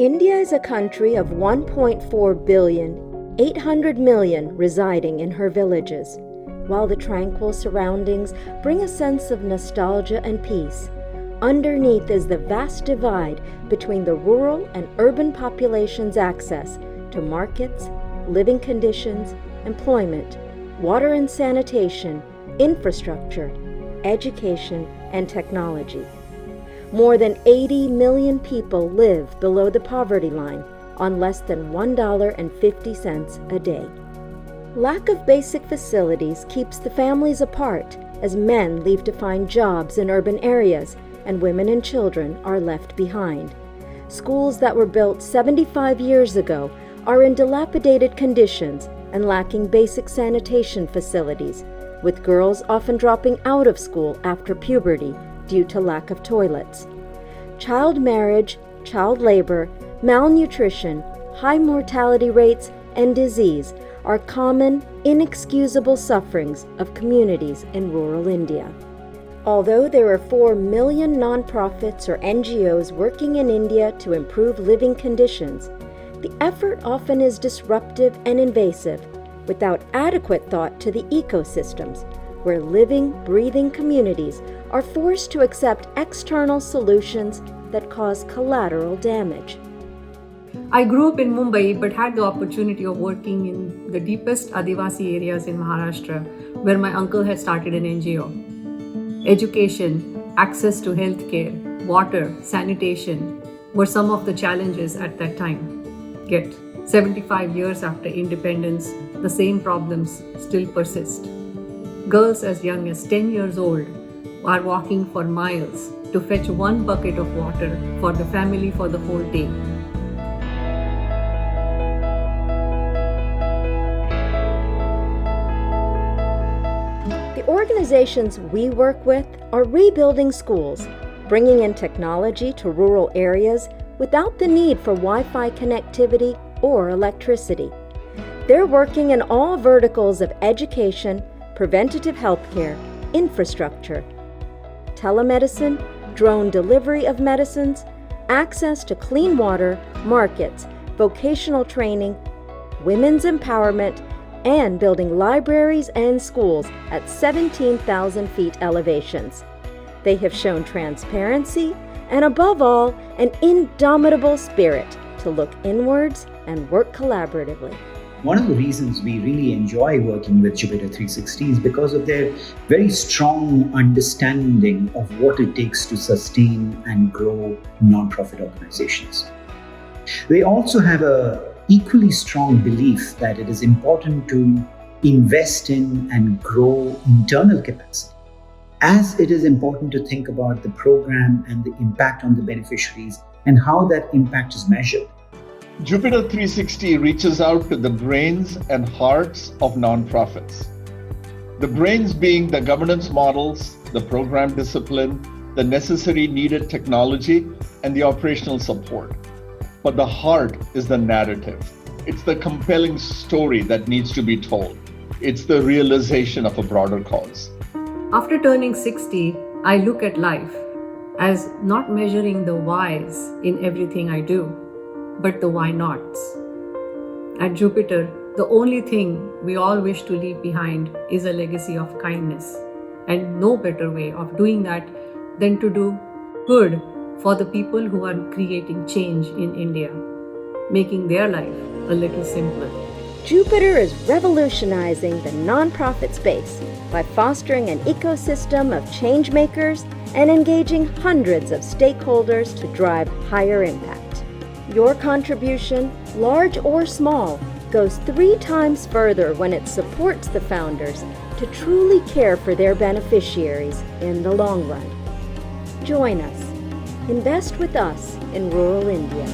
India is a country of 1.4 billion, 800 million residing in her villages. While the tranquil surroundings bring a sense of nostalgia and peace, underneath is the vast divide between the rural and urban population's access to markets, living conditions, employment, water and sanitation, infrastructure, education, and technology. More than 80 million people live below the poverty line on less than $1.50 a day. Lack of basic facilities keeps the families apart as men leave to find jobs in urban areas and women and children are left behind. Schools that were built 75 years ago are in dilapidated conditions and lacking basic sanitation facilities, with girls often dropping out of school after puberty due to lack of toilets. Child marriage, child labor, malnutrition, high mortality rates, and disease are common, inexcusable sufferings of communities in rural India. Although there are 4 million nonprofits or NGOs working in India to improve living conditions, the effort often is disruptive and invasive, without adequate thought to the ecosystems, where living, breathing communities are forced to accept external solutions that cause collateral damage. I grew up in Mumbai but had the opportunity of working in the deepest Adivasi areas in Maharashtra, where my uncle had started an NGO. Education, access to healthcare, water, sanitation were some of the challenges at that time. Yet, 75 years after independence, the same problems still persist. Girls as young as 10 years old are walking for miles to fetch 1 bucket of water for the family for the whole day. The organizations we work with are rebuilding schools, bringing in technology to rural areas without the need for Wi-Fi connectivity or electricity. They're working in all verticals of education, preventative healthcare, infrastructure, telemedicine, drone delivery of medicines, access to clean water, markets, vocational training, women's empowerment, and building libraries and schools at 17,000 feet elevations. They have shown transparency and, above all, an indomitable spirit to look inwards and work collaboratively. One of the reasons we really enjoy working with Jupiter 360 is because of their very strong understanding of what it takes to sustain and grow nonprofit organizations. They also have an equally strong belief that it is important to invest in and grow internal capacity, as it is important to think about the program and the impact on the beneficiaries and how that impact is measured. Jupiter 360 reaches out to the brains and hearts of nonprofits. The brains being the governance models, the program discipline, the necessary needed technology, and the operational support. But the heart is the narrative. It's the compelling story that needs to be told. It's the realization of a broader cause. After turning 60, I look at life as not measuring the whys in everything I do, but the why nots. At Jupiter, the only thing we all wish to leave behind is a legacy of kindness. And no better way of doing that than to do good for the people who are creating change in India, making their life a little simpler. Jupiter is revolutionizing the nonprofit space by fostering an ecosystem of change makers and engaging hundreds of stakeholders to drive higher impact. Your contribution, large or small, goes 3 times further when it supports the founders to truly care for their beneficiaries in the long run. Join us. Invest with us in rural India.